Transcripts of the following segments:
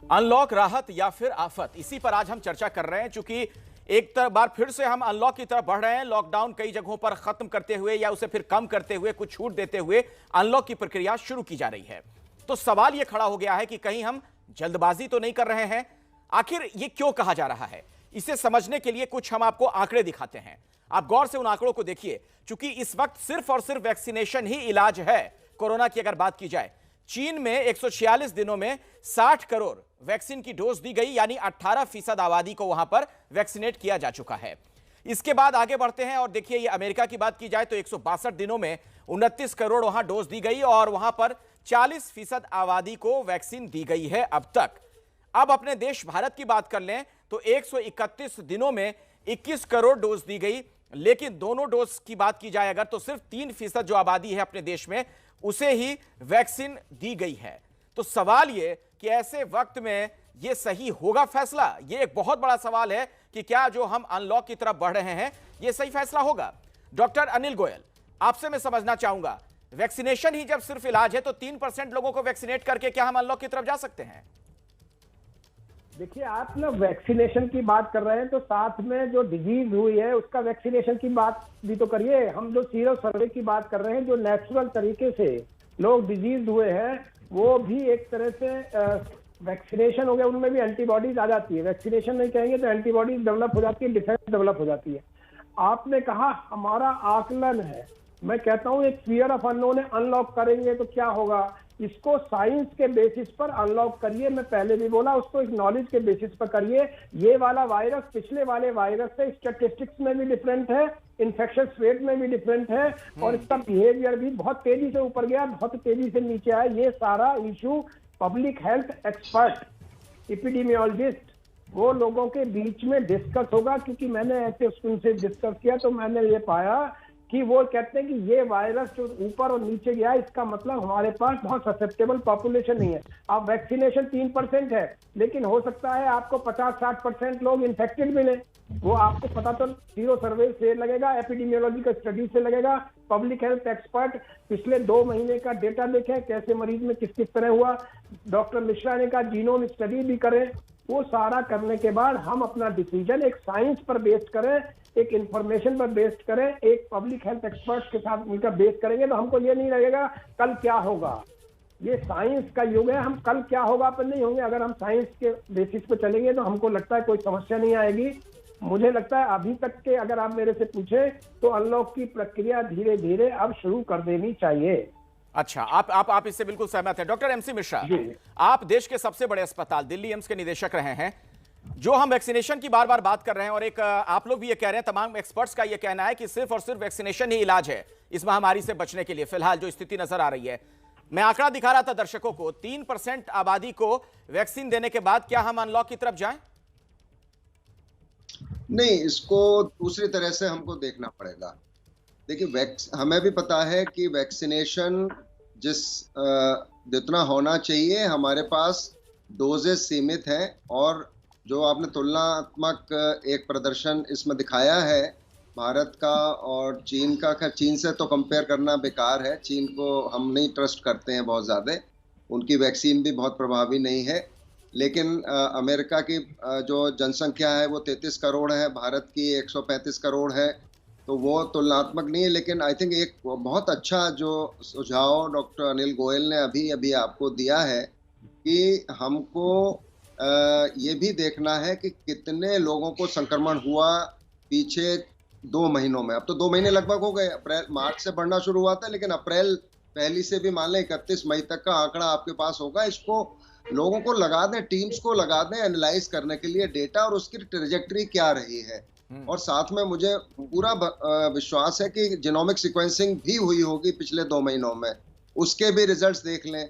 Unlock राहत या फिर आफत, इसी पर आज हम चर्चा कर रहे हैं। चूंकि एक बार फिर से हम अनलॉक की तरफ बढ़ रहे हैं। लॉकडाउन कई जगहों पर खत्म करते हुए या उसे फिर कम करते हुए, कुछ छूट देते हुए अनलॉक की प्रक्रिया शुरू की जा रही है। तो सवाल यह खड़ा हो गया है कि कहीं हम जल्दबाजी तो नहीं कर रहे हैं? आखिर ये क्यों कहा जा रहा है? इसे समझने के लिए कुछ हम आपको आंकड़े दिखाते हैं। आप गौर से उन आंकड़ों को देखिए। चूंकि इस वक्त सिर्फ और सिर्फ वैक्सीनेशन ही इलाज है कोरोना की। अगर बात की जाए, चीन में 146 दिनों में 60 करोड़ वैक्सीन की डोज दी गई, यानी 18% आबादी को वहां पर वैक्सीनेट किया जा चुका है। इसके बाद आगे बढ़ते हैं और देखिए, ये अमेरिका की बात की जाए तो 162 दिनों में 29 करोड़ वहां डोज दी गई और वहां पर 40% आबादी को वैक्सीन दी गई है अब तक। अब अपने देश भारत की बात कर लें तो 131 दिनों में 21 करोड़ डोज दी गई। लेकिन दोनों डोज की बात की जाए अगर, तो सिर्फ 3% जो आबादी है अपने देश में, उसे ही वैक्सीन दी गई है। तो सवाल यह कि ऐसे वक्त में यह सही होगा फैसला? यह एक बहुत बड़ा सवाल है कि क्या जो हम अनलॉक की तरफ बढ़ रहे हैं यह सही फैसला होगा? डॉक्टर अनिल गोयल, आपसे मैं समझना चाहूंगा, वैक्सीनेशन ही जब सिर्फ इलाज है तो 3% लोगों को वैक्सीनेट करके क्या हम अनलॉक की तरफ जा सकते हैं? देखिए, आप ना वैक्सीनेशन की बात कर रहे हैं तो साथ में जो डिजीज हुई है उसका वैक्सीनेशन की बात भी तो करिए। हम जो सीरो सर्वे की बात कर रहे हैं, जो नेचुरल तरीके से लोग डिजीज हुए हैं, वो भी एक तरह से वैक्सीनेशन हो गया। उनमें भी एंटीबॉडीज आ जाती है। वैक्सीनेशन नहीं कहेंगे तो एंटीबॉडीज डेवलप हो जाती है, डिफेंस डेवलप हो जाती है। आपने कहा हमारा आकलन है, मैं कहता हूं एक फियर ऑफ अननोन है। अनलॉक करेंगे तो क्या होगा? इसको साइंस के बेसिस पर अनलॉक करिए। मैं पहले भी बोला, उसको एक नॉलेज के बेसिस पर करिए। ये वाला वायरस पिछले वाले वायरस से स्टैटिस्टिक्स में भी डिफरेंट है, इन्फेक्शन रेट में भी डिफरेंट है, और इसका बिहेवियर भी बहुत तेजी से ऊपर गया, बहुत तेजी से नीचे आया। ये सारा issue public health expert, epidemiologist, वो लोगों के बीच में डिस्कस होगा। क्योंकि मैंने ऐसे उनसे डिस्कस किया तो मैंने ये पाया कि वो कहते हैं कि ये वायरस जो ऊपर और नीचे गया, इसका मतलब हमारे पास बहुत ससेप्टेबल पॉपुलेशन नहीं है। अब वैक्सीनेशन 3% है, लेकिन हो सकता है आपको 50-60% लोग इन्फेक्टेड मिले। वो आपको पता तो सीरो सर्वे से लगेगा, एपिडेमियोलॉजी का स्टडी से लगेगा। पब्लिक हेल्थ एक्सपर्ट पिछले 2 महीने का डेटा देखें, कैसे मरीज में किस किस तरह हुआ। डॉक्टर मिश्रा ने कहा जीनोम स्टडी भी करें। वो सारा करने के बाद हम अपना डिसीजन एक साइंस पर बेस्ड करें, एक इंफॉर्मेशन पर बेस्ड करें, एक पब्लिक हेल्थ एक्सपर्ट्स के साथ मिलकर बेस्ड करेंगे तो हमको ये नहीं लगेगा कल क्या होगा। ये साइंस का युग है, हम कल क्या होगा पर नहीं होंगे। अगर हम साइंस के बेसिस पर चलेंगे तो हमको लगता है कोई समस्या नहीं आएगी। मुझे लगता है अभी तक के अगर आप मेरे से पूछे तो अनलॉक की प्रक्रिया धीरे धीरे अब शुरू कर देनी चाहिए। अच्छा, आप इससे बिल्कुल सहमत हैं। डॉक्टर एमसी मिश्रा, आप देश के सबसे बड़े अस्पताल दिल्ली एम्स के निदेशक रहे हैं। जो हम वैक्सीनेशन की बार बार बात कर रहे हैं और एक आप लोग भी ये कह रहे हैं, तमाम एक्सपर्ट्स का ये कहना है कि सिर्फ और सिर्फ वैक्सीनेशन ही इलाज है इस महामारी से बचने के लिए, फिलहाल जो स्थिति नजर आ रही है। मैं आंकड़ा दिखा रहा था दर्शकों को, 3% आबादी को वैक्सीन देने के बाद क्या हम अनलॉक की तरफ जाएं? नहीं, इसको दूसरी तरह से हमको देखना पड़ेगा। देखिए, हमें भी पता है कि वैक्सीनेशन जितना होना चाहिए, हमारे पास डोजेस सीमित हैं। और जो आपने तुलनात्मक एक प्रदर्शन इसमें दिखाया है भारत का और चीन का, खैर चीन से तो कंपेयर करना बेकार है, चीन को हम नहीं ट्रस्ट करते हैं बहुत ज़्यादा, उनकी वैक्सीन भी बहुत प्रभावी नहीं है। लेकिन अमेरिका की जो जनसंख्या है वो 33 करोड़ है, भारत की 135 करोड़ है, तो वो तुलनात्मक नहीं है। लेकिन आई थिंक एक बहुत अच्छा जो सुझाव डॉक्टर अनिल गोयल ने अभी आपको दिया है कि हमको ये भी देखना है कि कितने लोगों को संक्रमण हुआ पीछे 2 महीनों में। अब तो 2 महीने लगभग हो गए, अप्रैल मार्च से बढ़ना शुरू हुआ था, लेकिन अप्रैल पहली से भी मान लें 31 मई तक का आंकड़ा आपके पास होगा। इसको लोगों को लगा दें, टीम्स को लगा दें एनालाइज करने के लिए डेटा और उसकी ट्रेजेक्टरी क्या रही है। और साथ में मुझे पूरा विश्वास है कि जीनोमिक सीक्वेंसिंग भी हुई होगी पिछले 2 महीनों में, उसके भी रिजल्ट्स देख लें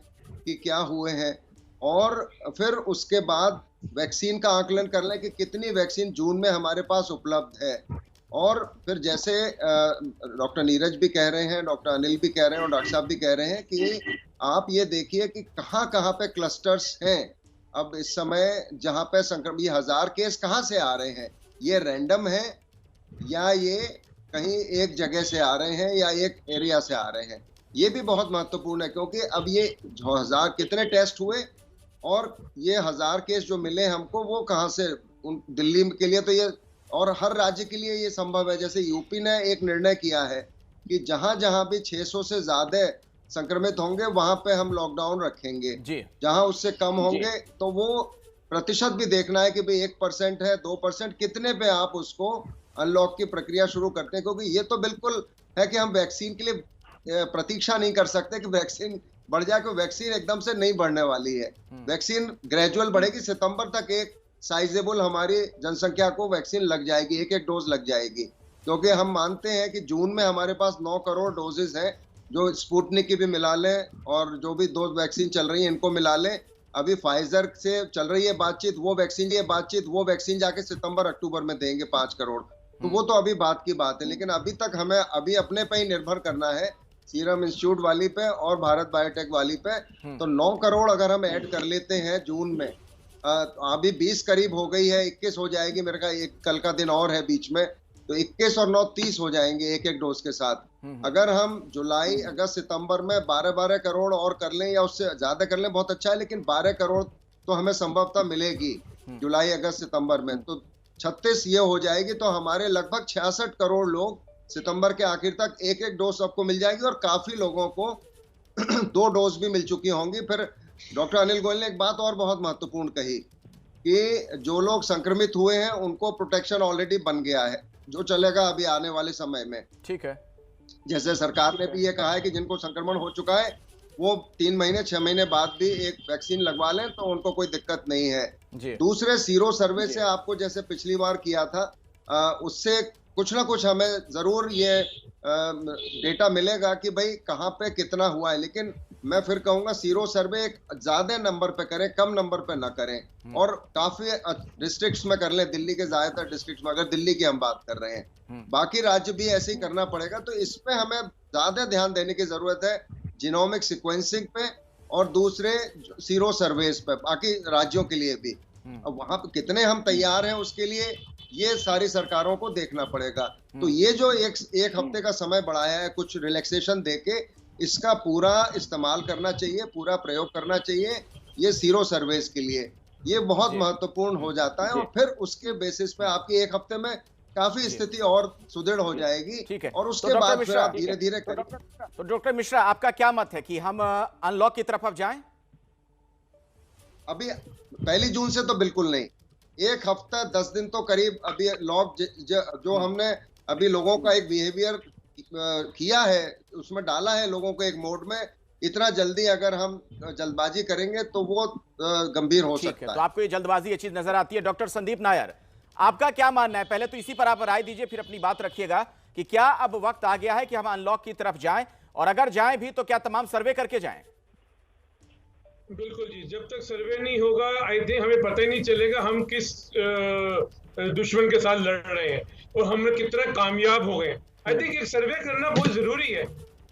कि क्या हुए हैं। और फिर उसके बाद वैक्सीन का आकलन कर लें कि कितनी वैक्सीन जून में हमारे पास उपलब्ध है। और फिर जैसे डॉक्टर नीरज भी कह रहे हैं, डॉक्टर अनिल भी कह रहे हैं और डॉक्टर साहब भी कह रहे हैं कि आप ये देखिए कि कहाँ पे क्लस्टर्स हैं अब इस समय, जहाँ पे संक्रमण, ये 1000 केस कहाँ से आ रहे हैं? ये रैंडम है या ये कहीं एक जगह से आ रहे हैं या एक एरिया से आ रहे हैं? ये भी बहुत महत्वपूर्ण है, क्योंकि अब ये 1000 कितने टेस्ट हुए और ये 1000 केस जो मिले हमको वो कहाँ से, दिल्ली के लिए तो ये, और हर राज्य के लिए ये संभव है। जैसे यूपी ने एक निर्णय किया है कि जहां जहां भी 600 से ज्यादा संक्रमित होंगे वहां पे हम लॉकडाउन रखेंगे, जहां उससे कम होंगे तो वो प्रतिशत भी देखना है कि भाई 1% है, 2%, कितने पे आप उसको अनलॉक की प्रक्रिया शुरू करते हैं। क्योंकि ये तो बिल्कुल है कि हम वैक्सीन के लिए प्रतीक्षा नहीं कर सकते कि वैक्सीन बढ़ जाए, क्योंकि वैक्सीन एकदम से नहीं बढ़ने वाली है। वैक्सीन ग्रेजुअल बढ़ेगी, सितंबर तक एक साइजेबल हमारी जनसंख्या को वैक्सीन लग जाएगी, एक डोज लग जाएगी। क्योंकि हम मानते हैं कि जून में हमारे पास 9 करोड़ डोजेज हैं, जो स्पुतनिक की भी मिला लें और जो भी 2 वैक्सीन चल रही है इनको मिला लें। अभी फाइजर से चल रही है बातचीत, वो वैक्सीन जाके सितंबर अक्टूबर में देंगे 5 करोड़। तो वो तो अभी बात की बात है, लेकिन अभी तक हमें अभी अपने पे ही निर्भर करना है, सीरम इंस्टीट्यूट वाली पे और भारत बायोटेक वाली पे। तो 9 करोड़ अगर हम ऐड कर लेते हैं जून में, अभी 20 करीब हो गई है, 21 हो जाएगी मेरे का, एक कल का दिन और है बीच में, तो 21 और 9 30 हो जाएंगे एक डोज के साथ। अगर हम जुलाई अगस्त सितंबर में 12 करोड़ और कर लें या उससे ज्यादा कर लें बहुत अच्छा है, लेकिन 12 करोड़ तो हमें संभवतः मिलेगी जुलाई अगस्त सितंबर में, तो 36 ये हो जाएगी। तो हमारे लगभग 66 करोड़ लोग सितंबर के आखिर तक एक डोज सबको मिल जाएगी, और काफी लोगों को 2 डोज भी मिल चुकी होंगी। फिर डॉक्टर अनिल गोयल ने एक बात और बहुत महत्वपूर्ण कही कि जो लोग संक्रमित हुए हैं उनको प्रोटेक्शन ऑलरेडी बन गया है, जो चलेगा अभी आने वाले समय में। ठीक है। जैसे सरकार ने भी ये कहा है कि जिनको संक्रमण हो चुका है वो 3 महीने 6 महीने बाद भी एक वैक्सीन लगवा लें तो उनको कोई दिक्कत नहीं है। दूसरे सीरो सर्वे से आपको जैसे पिछली बार किया था, उससे कुछ ना कुछ हमें जरूर ये डेटा मिलेगा कि भाई कहाँ पे कितना हुआ है। लेकिन मैं फिर कहूंगा सीरो सर्वे एक ज्यादा नंबर पे करें, कम नंबर पे ना करें, और काफी डिस्ट्रिक्ट्स में कर लें, दिल्ली के ज्यादातर डिस्ट्रिक्ट्स में, अगर दिल्ली की हम बात कर रहे हैं। बाकी राज्य भी ऐसे ही करना पड़ेगा। तो इस पे हमें ज्यादा ध्यान देने की जरूरत है, जीनोमिक सीक्वेंसिंग पे और दूसरे सीरो सर्वेस पे, बाकी राज्यों के लिए भी। अब वहां पे कितने हम तैयार हैं उसके लिए ये सारी सरकारों को देखना पड़ेगा। तो ये जो एक हफ्ते का समय बढ़ाया है कुछ रिलैक्सेशन देके, इसका पूरा इस्तेमाल करना चाहिए, पूरा प्रयोग करना चाहिए ये सीरो सर्वेस के लिए। ये बहुत महत्वपूर्ण हो जाता है, और फिर उसके बेसिस पे आपकी एक हफ्ते में काफी स्थिति और सुदृढ़ हो जाएगी। ठीक है। और उसके बाद फिर आप धीरे धीरे करें। तो डॉक्टर मिश्रा, आपका क्या मत है कि हम अनलॉक की तरफ अब जाएं? अभी 1 जून से तो बिल्कुल नहीं, एक हफ्ता 10 दिन तो करीब अभी लॉक जो हमने अभी लोगों का एक बिहेवियर किया है उसमें डाला है लोगों को एक मोड में, इतना जल्दी अगर हम जल्दबाजी करेंगे तो वो गंभीर हो सकता है। तो आपको ये जल्दबाजी ये चीज नजर आती है। डॉक्टर संदीप नायर, आपका क्या मानना है? पहले तो इसी पर आप राय दीजिए, फिर अपनी बात रखिएगा कि क्या अब वक्त आ गया है कि हम अनलॉक की तरफ जाएं, और अगर जाएं भी तो क्या तमाम सर्वे करके जाएं? बिल्कुल जी, जब तक सर्वे नहीं होगा आई थिंक हमें पता ही नहीं चलेगा हम किस दुश्मन के साथ लड़ रहे हैं और हम कितना कामयाब हो गए। आई थिंक एक सर्वे करना बहुत जरूरी है।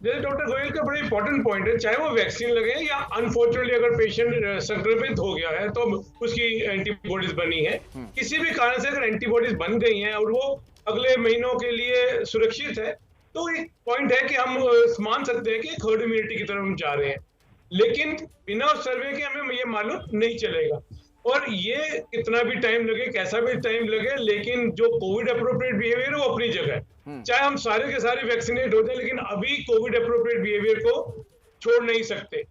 जैसे डॉक्टर गोयल का बड़ा इंपॉर्टेंट पॉइंट है, चाहे वो वैक्सीन लगे या अनफॉर्चुनेटली अगर पेशेंट संक्रमित हो गया है तो उसकी एंटीबॉडीज बनी है, किसी भी कारण से अगर एंटीबॉडीज बन गई हैं और वो अगले महीनों के लिए सुरक्षित है, तो एक पॉइंट है कि हम मान सकते हैं कि हर्ड इम्यूनिटी की तरफ हम जा रहे हैं। लेकिन बिना सर्वे के हमें ये मालूम नहीं चलेगा, और ये कितना भी टाइम लगे, कैसा भी टाइम लगे, लेकिन जो कोविड अप्रोप्रिएट बिहेवियर है वो अपनी जगह है। चाहे हम सारे के सारे वैक्सीनेट हो जाए, लेकिन अभी कोविड अप्रोप्रिएट बिहेवियर को छोड़ नहीं सकते।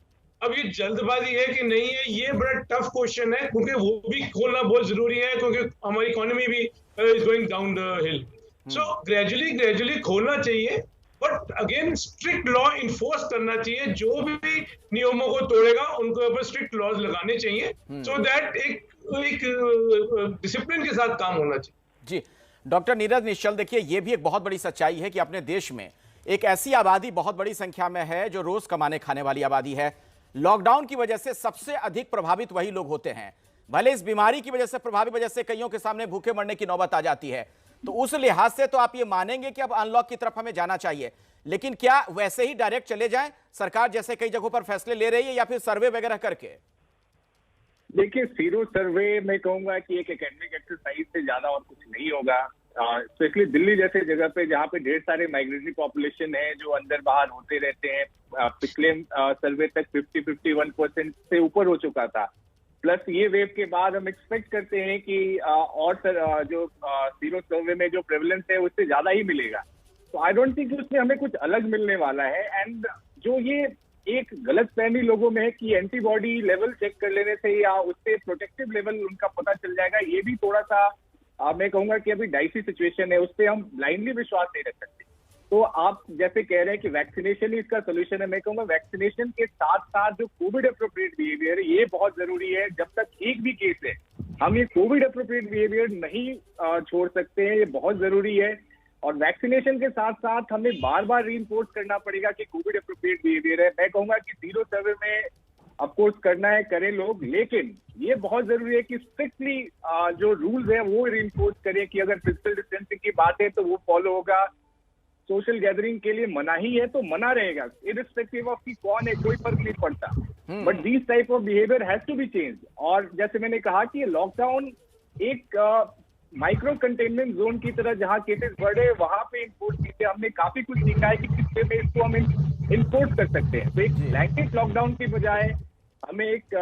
अब ये जल्दबाजी है कि नहीं है, ये बड़ा टफ क्वेश्चन है, क्योंकि वो भी खोलना बहुत जरूरी है, क्योंकि हमारी इकोनॉमी भी is going down the hill. So gradually खोलना चाहिए, but again strict law enforce करना चाहिए। जो भी नियमों को तोड़ेगा उनको ऊपर स्ट्रिक्ट लॉज लगाने चाहिए, सो दैट एक डिसिप्लिन के साथ काम होना चाहिए। जी डॉक्टर नीरज निश्चल, देखिए ये भी एक बहुत बड़ी सच्चाई है कि अपने देश में एक ऐसी आबादी बहुत बड़ी संख्या में है जो रोज कमाने खाने वाली आबादी है। लॉकडाउन की वजह से सबसे अधिक प्रभावित वही लोग होते हैं, भले इस बीमारी की वजह से प्रभावित वजह से कईयों के सामने भूखे मरने की नौबत आ जाती है। तो उस लिहाज से तो आप ये मानेंगे कि अब अनलॉक की तरफ हमें जाना चाहिए, लेकिन क्या वैसे ही डायरेक्ट चले जाएं, सरकार जैसे कई जगहों पर फैसले ले रही है, या फिर सर्वे वगैरह करके? देखिए, सीरो सर्वे मैं कहूंगा कि एक एकेडमिक एक्सरसाइज से ज्यादा और कुछ नहीं होगा। स्पेशली दिल्ली जैसे जगह पे जहाँ पे ढेर सारे माइग्रेटरी पॉपुलेशन है जो अंदर बाहर होते रहते हैं। पिछले सर्वे तक 50-51% से ऊपर हो चुका था। प्लस ये वेव के बाद हम एक्सपेक्ट करते हैं कि जो सीरो सर्वे में जो प्रेवलेंस है उससे ज्यादा ही मिलेगा। तो आई डोंट थिंक उसमें हमें कुछ अलग मिलने वाला है। एंड जो ये एक गलत फहमी लोगों में है कि एंटीबॉडी लेवल चेक कर लेने से या उससे प्रोटेक्टिव लेवल उनका पता चल जाएगा, ये भी थोड़ा सा मैं कहूंगा कि अभी डाइसी सिचुएशन है, उस पर हम ब्लाइंडली विश्वास नहीं रख सकते। तो आप जैसे कह रहे हैं कि वैक्सीनेशन ही इसका सोल्यूशन है, मैं कहूंगा वैक्सीनेशन के साथ साथ जो कोविड अप्रोप्रिएट बिहेवियर है ये बहुत जरूरी है। जब तक एक भी केस है हम ये कोविड अप्रोप्रिएट बिहेवियर नहीं छोड़ सकते हैं, ये बहुत जरूरी है। और वैक्सीनेशन के साथ साथ हमें बार बार रीइंफोर्स करना पड़ेगा कि कोविड अप्रोप्रिएट बिहेवियर है। मैं कहूंगा कि सीरो सर्वे में ऑफकोर्स करना है करें लोग, लेकिन ये बहुत जरूरी है कि स्ट्रिक्टली जो रूल्स है वो रीइंफोर्स करें कि अगर फिजिकल डिस्टेंसिंग की बात है तो वो फॉलो होगा, सोशल गैदरिंग के लिए मना ही है तो मना रहेगा, इरिस्पेक्टिव ऑफ कि कौन है, कोई फर्क नहीं पड़ता। But this type of behaviour has to be change. और जैसे मैंने कहा कि ये लॉकडाउन एक माइक्रो कंटेनमेंट जोन की तरह जहां केसेस बढ़े वहां पे इम्पोर्ट कीजिए। हमने काफी कुछ सीखा है कि किस वे में इसको हम इम्पोर्ट कर सकते हैं। तो एक ब्लैंकेट लॉकडाउन की बजाय हमें एक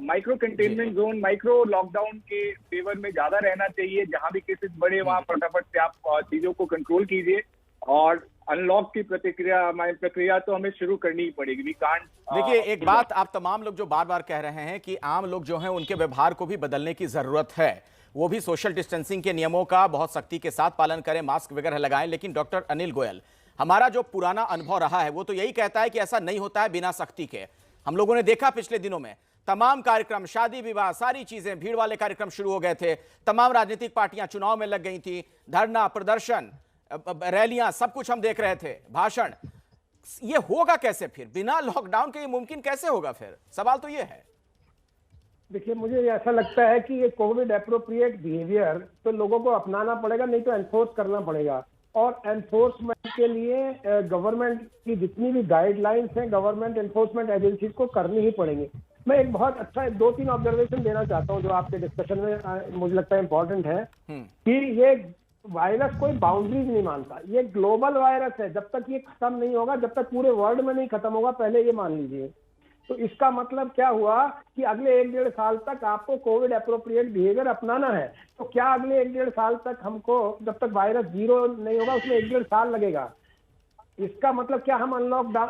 micro containment zone, micro lockdown के फेवर में ज्यादा रहना चाहिए। जहां भी केसेस बढ़े वहां फटाफट से आप चीजों को कंट्रोल कीजिए और अनलॉक की प्रक्रिया तो हमें शुरू करनी ही पड़ेगी। We can't. देखिए, एक बात आप तमाम लोग जो बार बार कह रहे हैं कि आम लोग जो हैं उनके व्यवहार को भी बदलने की जरूरत है, वो भी सोशल डिस्टेंसिंग के नियमों का बहुत सख्ती के साथ पालन करें, मास्क वगैरह लगाएं। लेकिन डॉक्टर अनिल गोयल, हमारा जो पुराना अनुभव रहा है वो तो यही कहता है कि ऐसा नहीं होता है बिना सख्ती के। हम लोगों ने देखा पिछले दिनों में तमाम कार्यक्रम, शादी विवाह, सारी चीजें, भीड़ वाले कार्यक्रम शुरू हो गए थे, तमाम राजनीतिक पार्टियां चुनाव में लग गई थी, धरना, प्रदर्शन, रैलियां, सब कुछ हम देख रहे थे, भाषण। ये होगा कैसे फिर बिना लॉकडाउन के? ये मुमकिन कैसे होगा फिर? सवाल तो ये है। देखिए, मुझे ऐसा लगता है कि ये कोविड एप्रोप्रिएट बिहेवियर तो लोगों को अपनाना पड़ेगा, नहीं तो एनफोर्स करना पड़ेगा। और एनफोर्समेंट के लिए गवर्नमेंट की जितनी भी गाइडलाइंस हैं गवर्नमेंट एनफोर्समेंट एजेंसीज को करनी ही पड़ेंगी। मैं एक बहुत अच्छा 2-3 ऑब्जर्वेशन देना चाहता हूं जो आपके डिस्कशन में मुझे लगता है इंपॉर्टेंट है कि ये वायरस कोई बाउंड्रीज नहीं मानता, ये ग्लोबल वायरस है। जब तक ये खत्म नहीं होगा, जब तक पूरे वर्ल्ड में नहीं खत्म होगा, पहले ये मान लीजिए। तो इसका मतलब क्या हुआ कि अगले 1-1.5 साल तक आपको कोविड एप्रोप्रिएट बिहेवियर अपनाना है। तो क्या अगले 1-1.5 साल तक हमको, जब तक वायरस 0 नहीं होगा उसमें 1-1.5 साल लगेगा? इसका मतलब क्या हम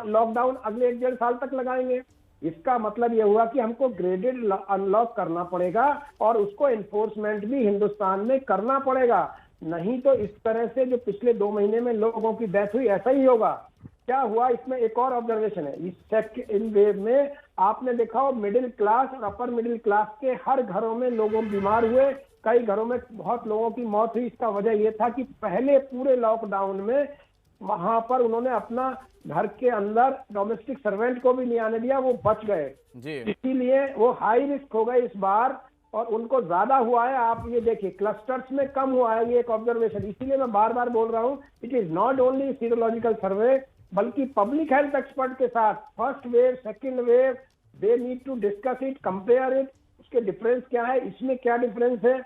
लॉकडाउन अगले 1-1.5 साल तक लगाएंगे? इसका मतलब यह हुआ कि हमको ग्रेडेड अनलॉक करना पड़ेगा और उसको एनफोर्समेंट भी हिंदुस्तान में करना पड़ेगा। नहीं तो इस तरह से जो पिछले 2 महीने में लोगों की डेथ हुई, ऐसा ही होगा। क्या हुआ इसमें एक और ऑब्जर्वेशन है, इस सेकंड वेव में आपने देखा हो मिडिल क्लास और अपर मिडिल क्लास के हर घरों में लोगों बीमार हुए, कई घरों में बहुत लोगों की मौत हुई। इसका वजह यह था कि पहले पूरे लॉकडाउन में वहां पर उन्होंने अपना घर के अंदर डोमेस्टिक सर्वेंट को भी नहीं आने दिया, वो बच गए। इसीलिए वो हाई रिस्क हो गए इस बार और उनको ज्यादा हुआ है। आप ये देखिए क्लस्टर्स में कम हुआ है, ये एक ऑब्जर्वेशन। इसीलिए मैं बार बार बोल रहा हूँ, it is not only serological survey बल्कि पब्लिक हेल्थ एक्सपर्ट के साथ first wave, second wave, they need to discuss it, compare it, उसके डिफरेंस क्या है, इसमें क्या डिफरेंस है।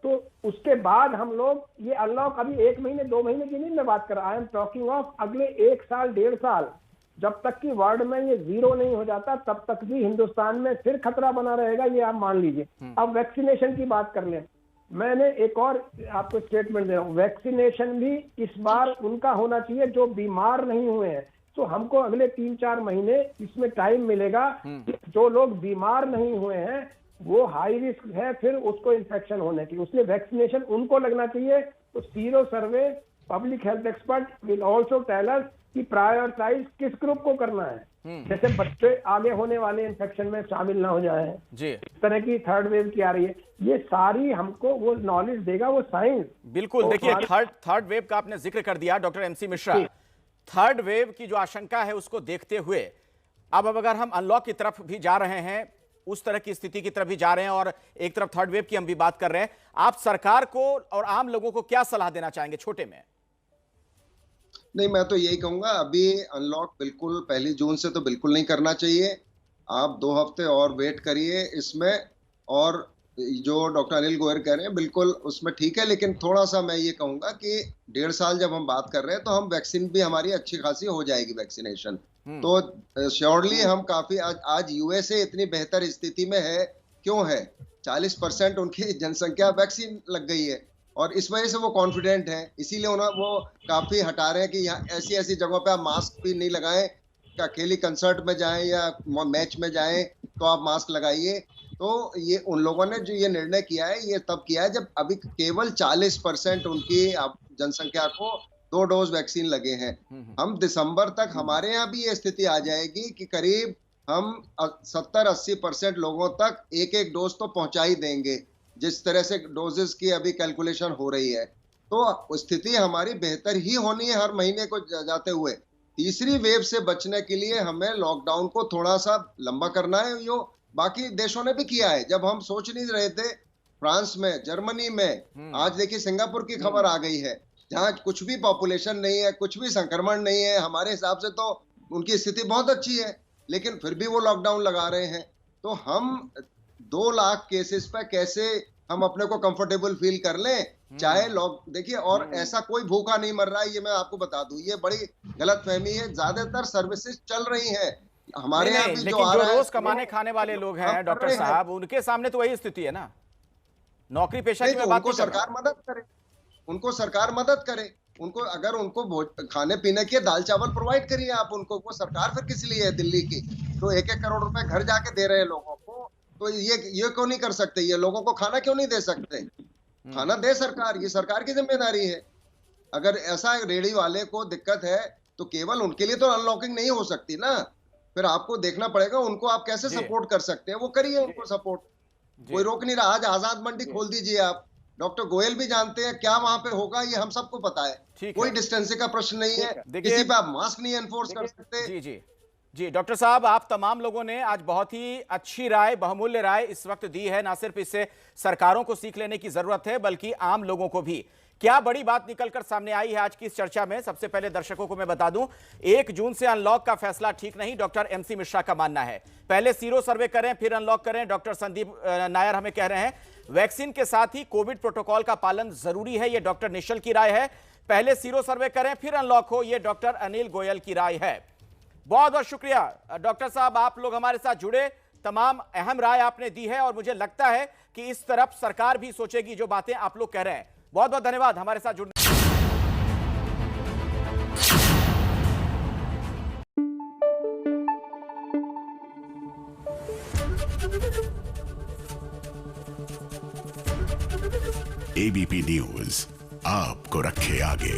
तो उसके बाद हम लोग ये अनलॉक, अभी 1 महीने 2 महीने की नहीं मैं बात कर रहा, आई एम टॉकिंग ऑफ अगले 1 साल 1.5 साल। जब तक कि वर्ल्ड में ये 0 नहीं हो जाता तब तक भी हिंदुस्तान में फिर खतरा बना रहेगा, ये आप मान लीजिए। अब वैक्सीनेशन की बात कर लें, मैंने एक और आपको स्टेटमेंट दे रहा हूं, वैक्सीनेशन भी इस बार उनका होना चाहिए जो बीमार नहीं हुए हैं। तो हमको अगले 3-4 महीने इसमें टाइम मिलेगा। जो लोग बीमार नहीं हुए हैं वो हाई रिस्क है फिर उसको इन्फेक्शन होने की, उसलिए वैक्सीनेशन उनको लगना चाहिए। तो sero survey public health expert will also tell us कि प्रायोरिटाइज किस ग्रुप को करना है, जैसे बच्चे आगे होने वाले इन्फेक्शन में शामिल ना हो जाए जी। इस तरह की थर्ड वेव की आ रही है, ये सारी हमको वो नॉलेज देगा वो साइंस। बिल्कुल। देखिए, थर्ड वेव का आपने जिक्र कर दिया doctor MC Mishra. Third wave की जो आशंका है उसको देखते हुए अब अगर हम अनलॉक की तरफ भी जा रहे हैं, उस तरह की स्थिति की तरफ भी जा रहे हैं और एक तरफ थर्ड वेव की हम भी बात कर रहे हैं, आप सरकार को और आम लोगों को क्या सलाह देना चाहेंगे छोटे में? नहीं, मैं तो यही कहूंगा अभी अनलॉक बिल्कुल 1 जून से तो बिल्कुल नहीं करना चाहिए। आप 2 हफ्ते और वेट करिए इसमें। और जो डॉक्टर अनिल गोयल कह रहे हैं बिल्कुल उसमें ठीक है, लेकिन थोड़ा सा मैं ये कहूंगा कि 1.5 साल जब हम बात कर रहे हैं तो हम वैक्सीन भी हमारी अच्छी खासी हो जाएगी वैक्सीनेशन। तो श्योरली हम काफी आज यूएसए इतनी बेहतर स्थिति में है क्यों है? 40% उनकी जनसंख्या वैक्सीन लग गई है और इस वजह से वो कॉन्फिडेंट है, इसीलिए वो काफी हटा रहे हैं कि यहाँ ऐसी ऐसी जगहों पे आप मास्क भी नहीं लगाएं, अकेली कंसर्ट में जाएं या मैच में जाएं तो आप मास्क लगाइए। तो ये उन लोगों ने जो ये निर्णय किया है, ये तब किया है जब अभी केवल 40% उनकी जनसंख्या को 2 डोज वैक्सीन लगे हैं। हम दिसंबर तक हमारे यहाँ भी ये स्थिति आ जाएगी कि करीब हम 70-80% लोगों तक एक डोज तो पहुंचा ही देंगे, जिस तरह से डोजेस की अभी कैलकुलेशन हो रही है। तो स्थिति हमारी बेहतर ही होनी है हर महीने को जाते हुए। तीसरी वेव से बचने के लिए हमें लॉकडाउन को थोड़ा सा लंबा करना है, जो बाकी देशों ने भी किया है। जब हम सोच नहीं रहे थे, फ्रांस में, जर्मनी में, आज देखिए सिंगापुर की खबर आ गई है, जहां कुछ भी पॉपुलेशन नहीं है, कुछ भी संक्रमण नहीं है, हमारे हिसाब से तो उनकी स्थिति बहुत अच्छी है, लेकिन फिर भी वो लॉकडाउन लगा रहे हैं। तो हम 2 लाख केसेस पे कैसे हम अपने को कंफर्टेबल फील कर लें, चाहे देखिए, और ऐसा कोई भूखा नहीं मर रहा है, ये मैं आपको बता दूं, ये बड़ी गलतफहमी है। ज्यादातर सर्विसेज चल रही हैं हमारे यहाँ भी, लेकिन जो रोज कमाने खाने वाले लोग हैं डॉक्टर साहब, उनके सामने तो वही स्थिति है ना। नौकरी पेशा की मैं बात उनको सरकार मदद करे, उनको सरकार मदद करे, उनको अगर उनको खाने पीने के दाल चावल प्रोवाइड करिए आप उनको। वो सरकार फिर किस लिए है दिल्ली की, तो 1-1 करोड़ रुपए घर जाके दे रहे हैं लोगों को, तो ये क्यों नहीं कर सकते? ये लोगों को खाना क्यों नहीं दे सकते? खाना दे सरकार, ये सरकार की जिम्मेदारी है। अगर ऐसा रेडी वाले को दिक्कत है तो केवल उनके लिए तो अनलॉकिंग नहीं हो सकती ना, फिर आपको देखना पड़ेगा उनको आप कैसे सपोर्ट कर सकते हैं, वो करिए उनको सपोर्ट, कोई रोक नहीं रहा। आज आजाद मंडी खोल दीजिए आप, डॉक्टर गोयल भी जानते हैं क्या वहां पे होगा, ये हम सबको पता है। कोई डिस्टेंसिंग का प्रश्न नहीं है, किसी पे आप मास्क नहीं एनफोर्स कर सकते। जी डॉक्टर साहब, आप तमाम लोगों ने आज बहुत ही अच्छी राय, बहुमूल्य राय इस वक्त दी है। ना सिर्फ इससे सरकारों को सीख लेने की जरूरत है, बल्कि आम लोगों को भी। क्या बड़ी बात निकलकर सामने आई है आज की इस चर्चा में? सबसे पहले दर्शकों को मैं बता दूं, 1 जून से अनलॉक का फैसला ठीक नहीं, डॉक्टर MC मिश्रा का मानना है। पहले सीरो सर्वे करें फिर अनलॉक करें। डॉक्टर संदीप नायर हमें कह रहे हैं वैक्सीन के साथ ही कोविड प्रोटोकॉल का पालन जरूरी है, यह डॉक्टर निश्चल की राय है। पहले सीरो सर्वे करें फिर अनलॉक हो, यह डॉक्टर अनिल गोयल की राय है। बहुत बहुत शुक्रिया डॉक्टर साहब, आप लोग हमारे साथ जुड़े, तमाम अहम राय आपने दी है और मुझे लगता है कि इस तरफ सरकार भी सोचेगी जो बातें आप लोग कह रहे हैं। बहुत बहुत धन्यवाद हमारे साथ जुड़ने। ABP न्यूज आपको रखे आगे।